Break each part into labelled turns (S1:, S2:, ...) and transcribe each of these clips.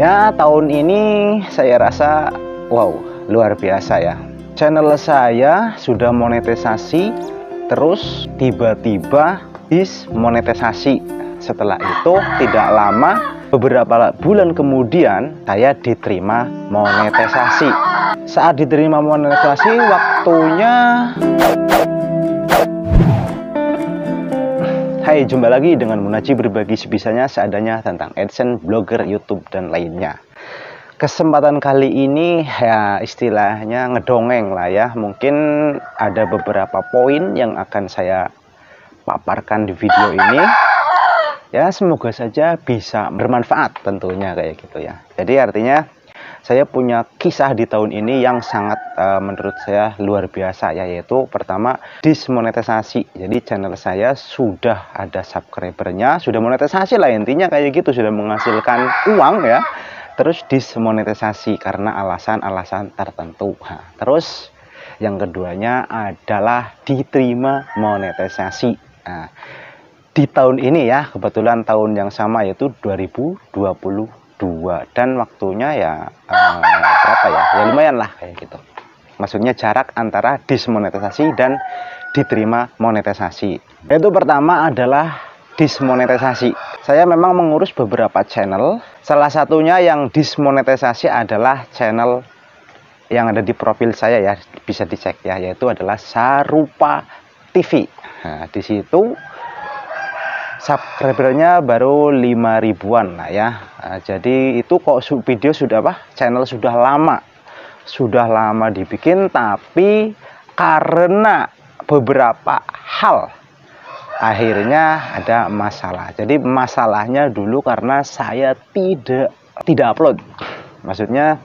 S1: Ya, tahun ini saya rasa wow, luar biasa ya. Channel saya sudah monetisasi, terus tiba-tiba dismonetisasi. Setelah itu tidak lama, beberapa bulan kemudian saya diterima monetisasi. Saat diterima monetisasi, waktunya hai, jumpa lagi dengan Munaji, berbagi sebisanya seadanya tentang AdSense, blogger, YouTube, dan lainnya. Kesempatan kali ini ya istilahnya ngedongeng lah ya. Mungkin ada beberapa poin yang akan saya paparkan di video ini. Ya, semoga saja bisa bermanfaat tentunya kayak gitu ya. Jadi artinya saya punya kisah di tahun ini yang sangat menurut saya luar biasa ya, yaitu pertama dismonetisasi. Jadi channel saya sudah ada subscribernya, sudah monetisasi lah intinya kayak gitu, sudah menghasilkan uang ya. Terus dismonetisasi karena alasan-alasan tertentu. Nah, terus yang keduanya adalah diterima monetisasi. Nah, di tahun ini ya, kebetulan tahun yang sama yaitu 2022, dan waktunya ya berapa ya, ya lumayan lah kayak gitu. Maksudnya jarak antara dismonetisasi dan diterima monetisasi. Yaitu pertama adalah dismonetisasi. Saya memang mengurus beberapa channel. Salah satunya yang dismonetisasi adalah channel yang ada di profil saya ya, bisa dicek ya, yaitu adalah Sarupa TV. Nah, di situ subscribernya baru 5 ribuan lah ya. Nah, jadi itu kok video sudah channel sudah lama dibikin, tapi karena beberapa hal akhirnya ada masalah. Jadi masalahnya dulu karena saya tidak upload. Maksudnya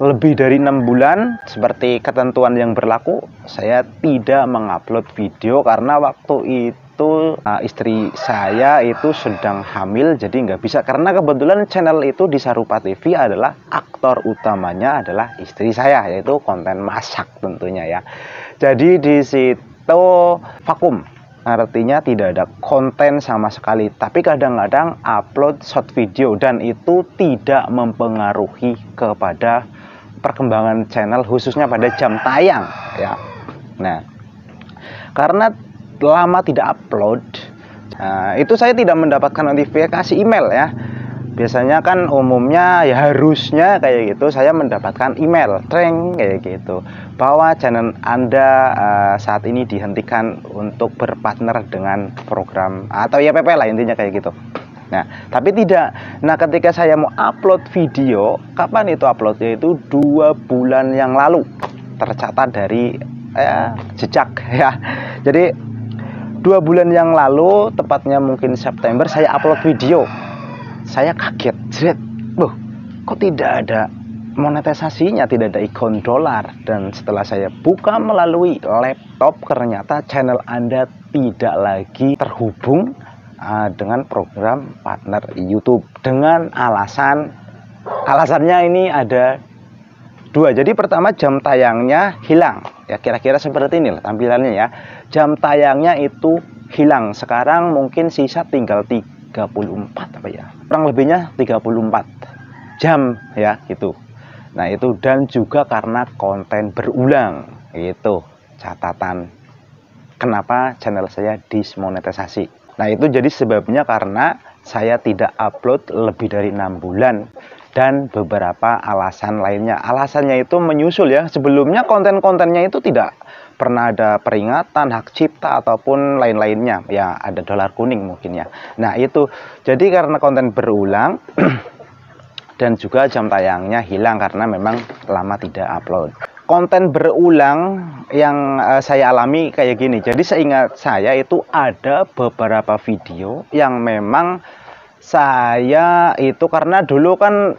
S1: lebih dari 6 bulan seperti ketentuan yang berlaku, saya tidak mengupload video karena waktu itu istri saya itu sedang hamil, jadi nggak bisa. Karena kebetulan channel itu di Sarupa TV adalah aktor utamanya adalah istri saya, yaitu konten masak tentunya ya. Jadi di situ vakum, artinya tidak ada konten sama sekali. Tapi kadang-kadang upload short video dan itu tidak mempengaruhi kepada perkembangan channel, khususnya pada jam tayang ya. Nah, karena lama tidak upload, itu saya tidak mendapatkan notifikasi email ya. Biasanya kan umumnya ya harusnya kayak gitu, saya mendapatkan email treng kayak gitu bahwa channel Anda saat ini dihentikan untuk berpartner dengan program atau YPP lah intinya kayak gitu. Nah, tapi tidak. Nah, ketika saya mau upload video, kapan itu uploadnya? Itu 2 bulan yang lalu, tercatat dari jejak ya. Jadi 2 bulan yang lalu, tepatnya mungkin September, saya upload video. Saya kaget, loh, kok tidak ada monetisasinya, tidak ada ikon dolar. Dan setelah saya buka melalui laptop, ternyata channel Anda tidak lagi terhubung dengan program partner YouTube. Dengan alasannya ini ada 2. Jadi pertama, jam tayangnya hilang ya, kira-kira seperti ini lah tampilannya ya. Jam tayangnya itu hilang. Sekarang mungkin sisa tinggal 34 apa ya, kurang lebihnya 34 jam ya gitu. Nah itu, dan juga karena konten berulang, itu catatan kenapa channel saya dismonetisasi. Nah itu jadi sebabnya karena saya tidak upload lebih dari 6 bulan. Dan beberapa alasan lainnya. Alasannya itu menyusul ya. Sebelumnya konten-kontennya itu tidak pernah ada peringatan hak cipta ataupun lain-lainnya. Ya ada dolar kuning mungkin ya. Nah itu. Jadi karena konten berulang dan juga jam tayangnya hilang karena memang lama tidak upload. Konten berulang yang saya alami kayak gini. Jadi seingat saya itu ada beberapa video yang memang saya itu karena dulu kan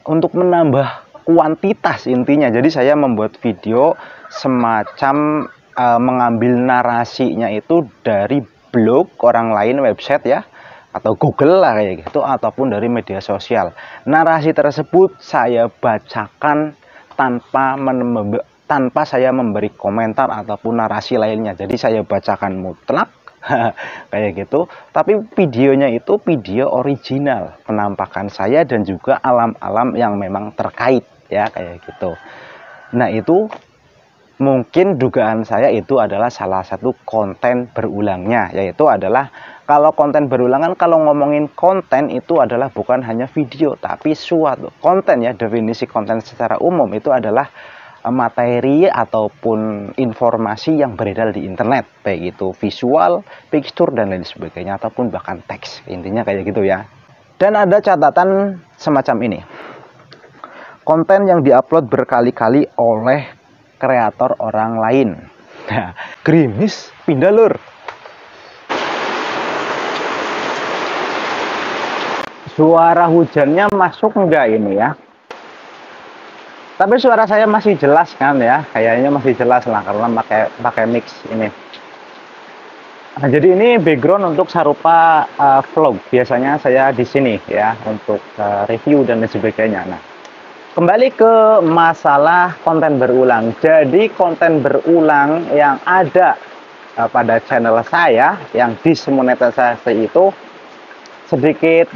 S1: untuk menambah kuantitas intinya. Jadi saya membuat video semacam mengambil narasinya itu dari blog orang lain, website ya, atau Google lah kayak gitu, ataupun dari media sosial. Narasi tersebut saya bacakan tanpa saya memberi komentar ataupun narasi lainnya. Jadi saya bacakan mutlak kayak gitu. Tapi videonya itu video original, penampakan saya dan juga alam-alam yang memang terkait ya, kayak gitu. Nah, itu mungkin dugaan saya itu adalah salah satu konten berulangnya, yaitu adalah kalau konten berulangan, kalau ngomongin konten itu adalah bukan hanya video, tapi suatu konten ya. Definisi konten secara umum itu adalah materi ataupun informasi yang beredar di internet, baik itu visual, picture dan lain sebagainya, ataupun bahkan teks, intinya kayak gitu ya. Dan ada catatan semacam ini, konten yang diupload berkali-kali oleh kreator orang lain. Nah, gerimis pindah lur. Suara hujannya masuk enggak ini ya? Tapi suara saya masih jelas kan ya? Kayaknya masih jelas lah karena pakai mix ini. Nah, jadi ini background untuk Sarupa vlog. Biasanya saya di sini ya untuk review dan lain sebagainya. Nah, kembali ke masalah konten berulang. Jadi konten berulang yang ada pada channel saya yang disemonetisasi itu sedikit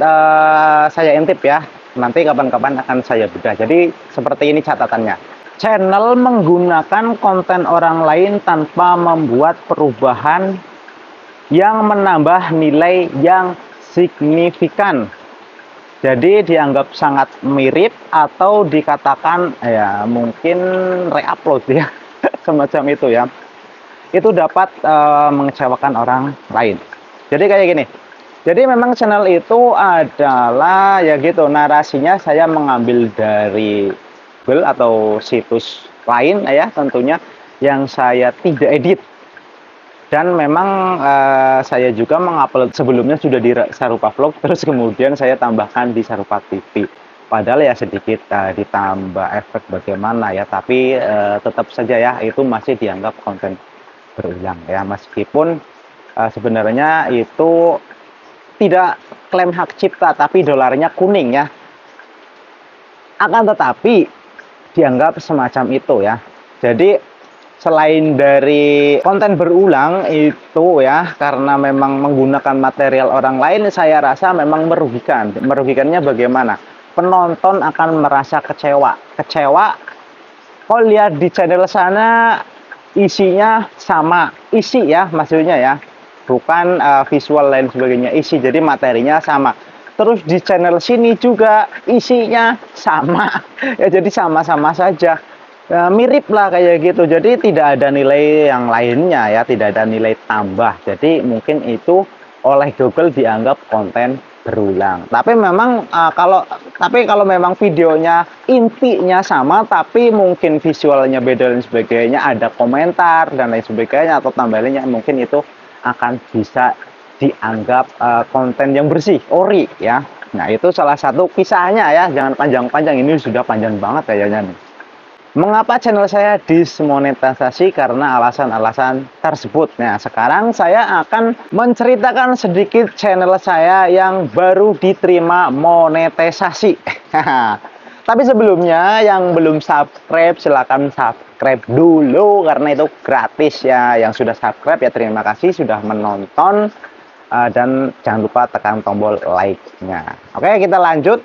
S1: saya intip ya. Nanti kapan-kapan akan saya bedah. Jadi seperti ini catatannya. Channel menggunakan konten orang lain tanpa membuat perubahan yang menambah nilai yang signifikan. Jadi dianggap sangat mirip atau dikatakan ya mungkin reupload ya, semacam itu ya. Itu dapat mengecewakan orang lain. Jadi kayak gini. Jadi memang channel itu adalah ya gitu, narasinya saya mengambil dari Google atau situs lain ya tentunya, yang saya tidak edit. Dan memang saya juga mengupload sebelumnya sudah di Sarupa Vlog, terus kemudian saya tambahkan di Sarupa TV. Padahal ya sedikit ditambah efek bagaimana ya, tapi tetap saja ya itu masih dianggap konten berulang ya, meskipun sebenarnya itu tidak klaim hak cipta, tapi dolarnya kuning ya. Akan tetapi dianggap semacam itu ya. Jadi selain dari konten berulang itu ya, karena memang menggunakan material orang lain, saya rasa memang merugikan. Merugikannya bagaimana? Penonton akan merasa kecewa. Kok lihat di channel sana isinya sama, isi ya maksudnya ya, bukan visual lain sebagainya, isi, jadi materinya sama. Terus di channel sini juga isinya sama ya, jadi sama-sama saja. Mirip lah kayak gitu, jadi tidak ada nilai yang lainnya ya, tidak ada nilai tambah. Jadi mungkin itu oleh Google dianggap konten berulang. Tapi memang kalau memang videonya intinya sama tapi mungkin visualnya beda dan sebagainya, ada komentar dan lain sebagainya atau tambahannya, mungkin itu akan bisa dianggap konten yang bersih, ori ya. Nah, itu salah satu kisahnya ya, jangan panjang-panjang, ini sudah panjang banget kayaknya nih. Mengapa channel saya disemonetisasi? Karena alasan-alasan tersebut. Nah, sekarang saya akan menceritakan sedikit channel saya yang baru diterima monetisasi. Tapi sebelumnya yang belum subscribe silahkan subscribe dulu karena itu gratis ya. Yang sudah subscribe ya terima kasih sudah menonton, dan jangan lupa tekan tombol like-nya. Oke, kita lanjut.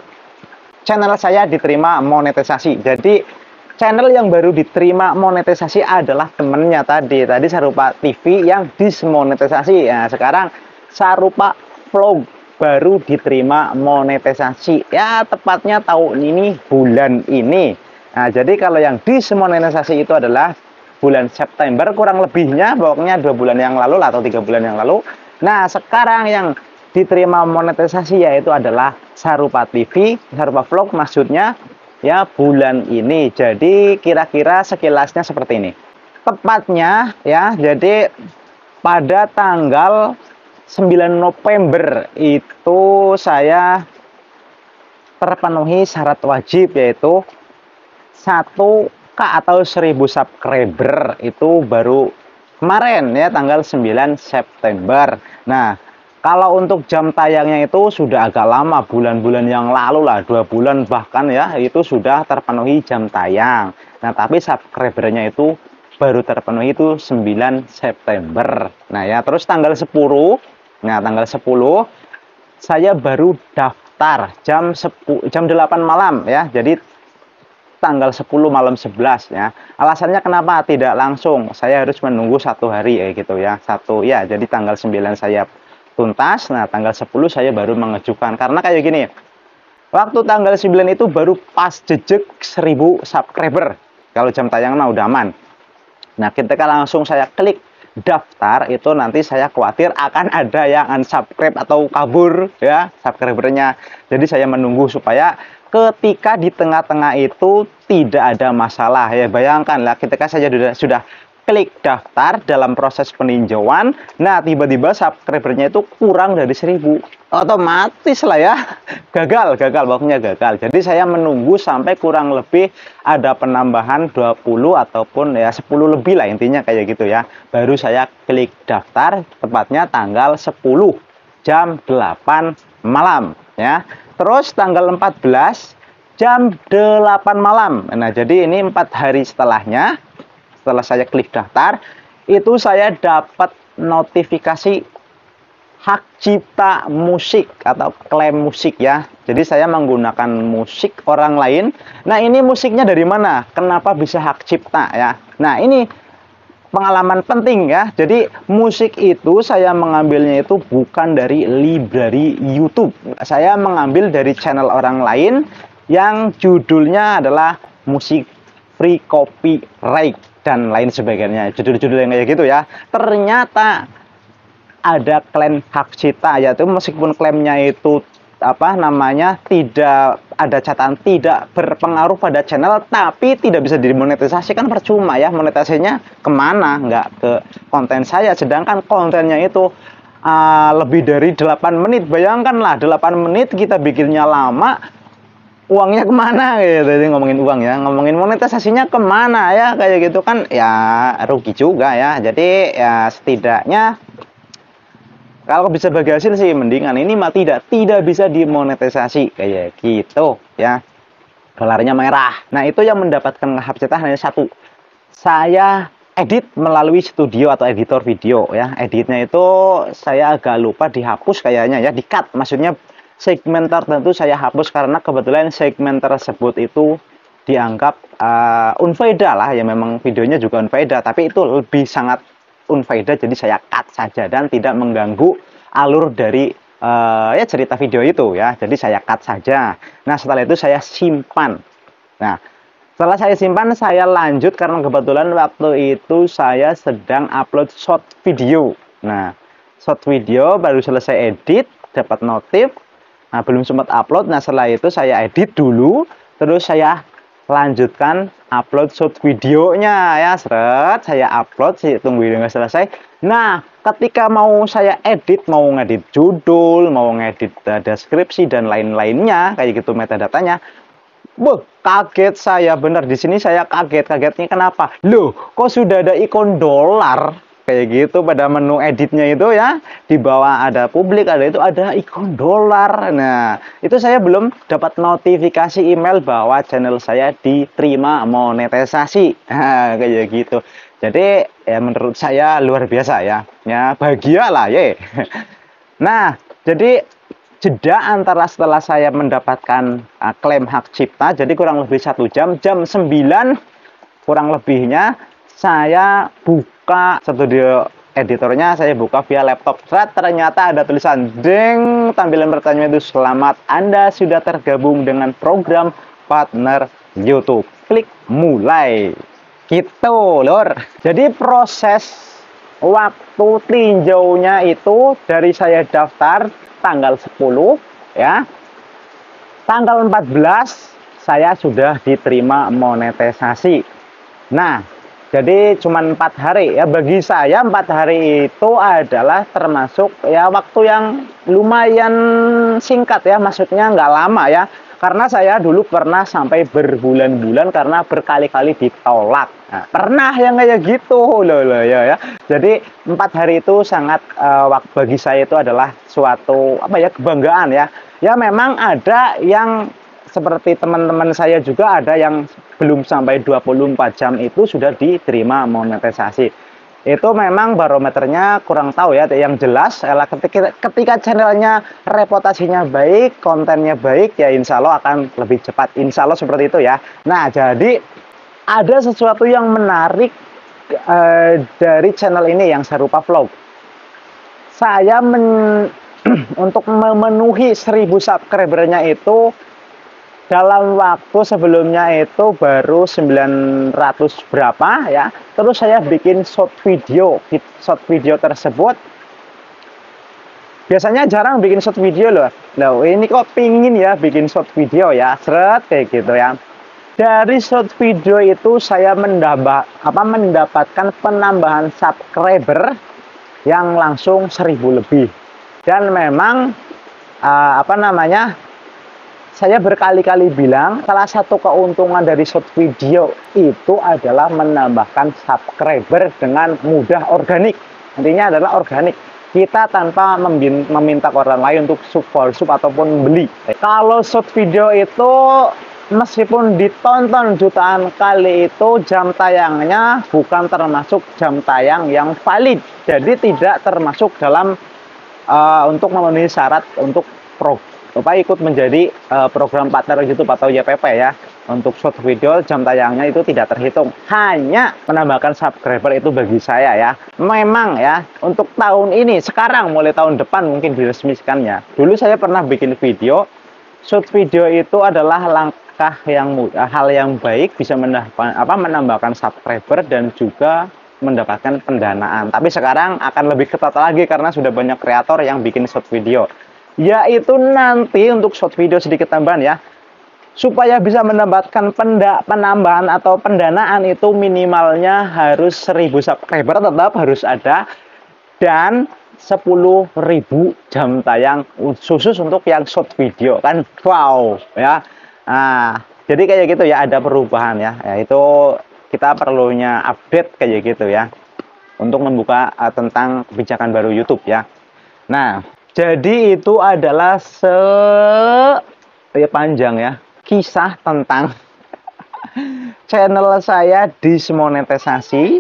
S1: Channel saya diterima monetisasi. Jadi channel yang baru diterima monetisasi adalah temennya tadi Sarupa TV yang dismonetisasi. Nah, sekarang Sarupa Vlog baru diterima monetisasi ya, tepatnya tahun ini, bulan ini. Nah, jadi kalau yang dismonetisasi itu adalah bulan September kurang lebihnya, pokoknya 2 bulan yang lalu atau 3 bulan yang lalu. Nah, sekarang yang diterima monetisasi yaitu adalah Sarupa TV, Sarupa Vlog maksudnya ya, bulan ini. Jadi kira-kira sekilasnya seperti ini. Tepatnya ya, jadi pada tanggal 9 November itu saya terpenuhi syarat wajib, yaitu 1K atau 1000 subscriber itu baru kemarin ya, tanggal 9 September. Nah, kalau untuk jam tayangnya itu sudah agak lama, bulan-bulan yang lalu lah, 2 bulan bahkan ya, itu sudah terpenuhi jam tayang. Nah, tapi subscribernya itu baru terpenuhi itu 9 September. Nah ya, terus tanggal 10, nah tanggal 10 saya baru daftar jam 8 malam ya. Jadi tanggal 10 malam 11 ya. Alasannya kenapa tidak langsung? Saya harus menunggu 1 hari ya gitu ya. Jadi tanggal 9 saya tuntas, nah tanggal 10 saya baru mengajukan. Karena kayak gini, waktu tanggal 9 itu baru pas jejak 1000 subscriber. Kalau jam tayang mah udah aman. Nah, ketika langsung saya klik daftar, itu nanti saya khawatir akan ada yang unsubscribe atau kabur ya subscribernya. Jadi saya menunggu supaya ketika di tengah-tengah itu tidak ada masalah ya. Bayangkan lah, ketika saya sudah klik daftar dalam proses peninjauan, nah tiba-tiba subscribernya itu kurang dari 1000, otomatis lah ya gagal pokoknya gagal. Jadi saya menunggu sampai kurang lebih ada penambahan 20 ataupun ya 10 lebih lah, intinya kayak gitu ya, baru saya klik daftar, tepatnya tanggal 10 jam 8 malam ya. Terus tanggal 14 jam 8 malam. Nah jadi ini 4 hari setelahnya, setelah saya klik daftar, itu saya dapat notifikasi hak cipta musik atau klaim musik ya. Jadi saya menggunakan musik orang lain. Nah ini musiknya dari mana? Kenapa bisa hak cipta ya? Nah ini pengalaman penting ya. Jadi musik itu saya mengambilnya itu bukan dari library YouTube. Saya mengambil dari channel orang lain yang judulnya adalah musik free copyright dan lain sebagainya, judul-judul yang kayak gitu ya. Ternyata ada klaim hak cipta, yaitu meskipun klaimnya itu tidak ada catatan tidak berpengaruh pada channel, tapi tidak bisa dimonetisasi, kan percuma ya, monetisasinya kemana, nggak ke konten saya, sedangkan kontennya itu lebih dari 8 menit. Bayangkanlah 8 menit kita bikinnya lama, uangnya kemana gitu. Jadi ngomongin uang ya, ngomongin monetisasinya kemana ya, kayak gitu kan ya rugi juga ya. Jadi ya setidaknya kalau bisa bagi hasil sih mendingan ini mah tidak bisa dimonetisasi kayak gitu ya. Dolarnya merah. Nah itu yang mendapatkan hak cipta hanya satu, saya edit melalui studio atau editor video ya. Editnya itu saya agak lupa dihapus kayaknya ya, di-cut, maksudnya segmen tertentu saya hapus karena kebetulan segmen tersebut itu dianggap unfaedah lah ya, memang videonya juga unfaedah, tapi itu lebih sangat unfaedah, jadi saya cut saja dan tidak mengganggu alur dari ya cerita video itu ya, jadi saya cut saja. Nah setelah itu saya simpan. Nah setelah saya simpan, saya lanjut karena kebetulan waktu itu saya sedang upload short video. Nah short video baru selesai edit, dapat notif. Nah, belum sempat upload. Nah, setelah itu saya edit dulu, terus saya lanjutkan upload short videonya ya, seret, saya upload, saya tunggu videonya selesai. Nah, ketika mau saya edit, mau ngedit judul, mau ngedit deskripsi dan lain-lainnya, kayak gitu metadatanya, kaget saya, bener di sini saya kagetnya kenapa? Loh, kok sudah ada ikon dolar? Kayak gitu pada menu editnya itu ya, di bawah ada publik, ada ikon dolar. Nah itu saya belum dapat notifikasi email bahwa channel saya diterima monetisasi. Nah, kayak gitu. Jadi ya menurut saya luar biasa ya, bahagia lah ya. Nah jadi jeda antara setelah saya mendapatkan klaim hak cipta, jadi kurang lebih 1 jam, jam 9 kurang lebihnya saya buka studio editornya, saya buka via laptop. Ternyata ada tulisan deng, tampilan pertanyaan itu, selamat Anda sudah tergabung dengan program partner YouTube, klik mulai gitu lor. Jadi proses waktu tinjaunya itu dari saya daftar tanggal 10 ya, tanggal 14 saya sudah diterima monetisasi. Nah jadi cuma 4 hari ya, bagi saya 4 hari itu adalah termasuk ya waktu yang lumayan singkat ya, maksudnya nggak lama ya, karena saya dulu pernah sampai berbulan-bulan karena berkali-kali ditolak. Nah, pernah yang kayak gitu loh ya. Jadi 4 hari itu sangat bagi saya itu adalah suatu kebanggaan ya. Ya memang ada yang seperti teman-teman saya juga ada yang belum sampai 24 jam itu sudah diterima monetisasi. Itu memang barometernya kurang tahu ya, yang jelas ketika channelnya reputasinya baik, kontennya baik, ya insya Allah akan lebih cepat, insya Allah seperti itu ya. Nah, jadi ada sesuatu yang menarik dari channel ini yang serupa vlog. Saya untuk memenuhi 1000 subscribernya itu dalam waktu sebelumnya itu baru 900 berapa ya. Terus saya bikin short video tersebut biasanya jarang bikin short video loh. Ini kok pingin ya bikin short video ya, seret kayak gitu ya. Dari short video itu saya mendapatkan penambahan subscriber yang langsung 1000 lebih. Dan memang saya berkali-kali bilang salah satu keuntungan dari short video itu adalah menambahkan subscriber dengan mudah, organik. Intinya adalah organik. Kita tanpa meminta orang lain untuk sub ataupun beli. Kalau short video itu meskipun ditonton jutaan kali, itu jam tayangnya bukan termasuk jam tayang yang valid. Jadi tidak termasuk dalam untuk memenuhi syarat untuk ikut menjadi program partner YouTube atau YPP ya. Untuk short video jam tayangnya itu tidak terhitung, hanya menambahkan subscriber itu bagi saya ya. Memang ya untuk tahun ini, sekarang mulai tahun depan mungkin diresmikan ya. Dulu saya pernah bikin video, short video itu adalah langkah yang hal yang baik, bisa menambahkan subscriber dan juga mendapatkan pendanaan. Tapi sekarang akan lebih ketat lagi karena sudah banyak kreator yang bikin short video. Yaitu nanti untuk short video sedikit tambahan ya. Supaya bisa mendapatkan penambahan atau pendanaan itu minimalnya harus 1000 subscriber tetap harus ada, dan 10.000 jam tayang khusus untuk yang short video kan. Wow ya. Nah, jadi kayak gitu ya, ada perubahan ya. Itu kita perlunya update kayak gitu ya, untuk membuka tentang kebijakan baru YouTube ya. Nah, jadi itu adalah panjang ya kisah tentang channel saya dismonetisasi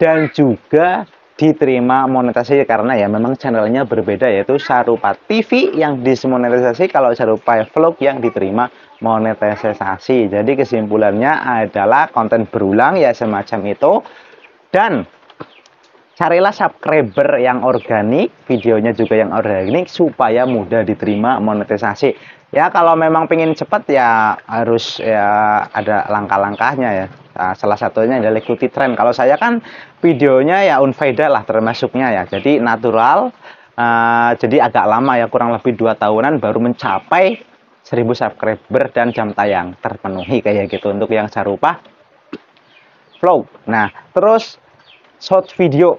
S1: dan juga diterima monetisasi, karena ya memang channelnya berbeda, yaitu Sarupa TV yang dismonetisasi, kalau Sarupa Vlog yang diterima monetisasi. Jadi kesimpulannya adalah konten berulang ya semacam itu, dan carilah subscriber yang organik, videonya juga yang organik supaya mudah diterima monetisasi. Ya kalau memang pengen cepat ya harus ya ada langkah-langkahnya ya. Nah, salah satunya adalah ikuti tren. Kalau saya kan videonya ya unfaedah lah termasuknya ya. Jadi natural, jadi agak lama ya, kurang lebih 2 tahunan baru mencapai 1000 subscriber dan jam tayang terpenuhi kayak gitu untuk yang Sarupa Vlog. Nah, terus short video.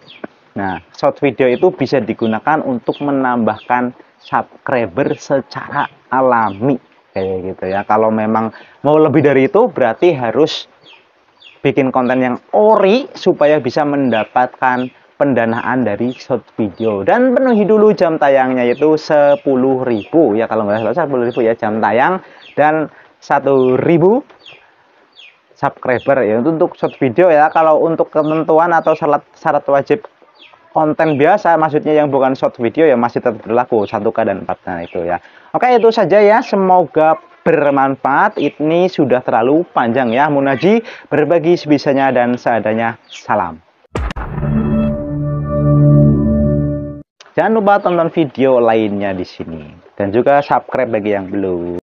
S1: Nah, short video itu bisa digunakan untuk menambahkan subscriber secara alami kayak gitu ya. Kalau memang mau lebih dari itu berarti harus bikin konten yang ori supaya bisa mendapatkan pendanaan dari short video, dan penuhi dulu jam tayangnya yaitu 10.000 ya, kalau nggak salah 10.000 ya jam tayang, dan 1.000 subscriber ya untuk short video ya. Kalau untuk ketentuan atau syarat wajib konten biasa, maksudnya yang bukan short video ya masih tetap berlaku 1K dan 4K. Nah, itu ya. Oke, itu saja ya, semoga bermanfaat. Ini sudah terlalu panjang ya. Munaji berbagi sebisanya dan seadanya. Salam. Jangan lupa tonton video lainnya di sini dan juga subscribe bagi yang belum.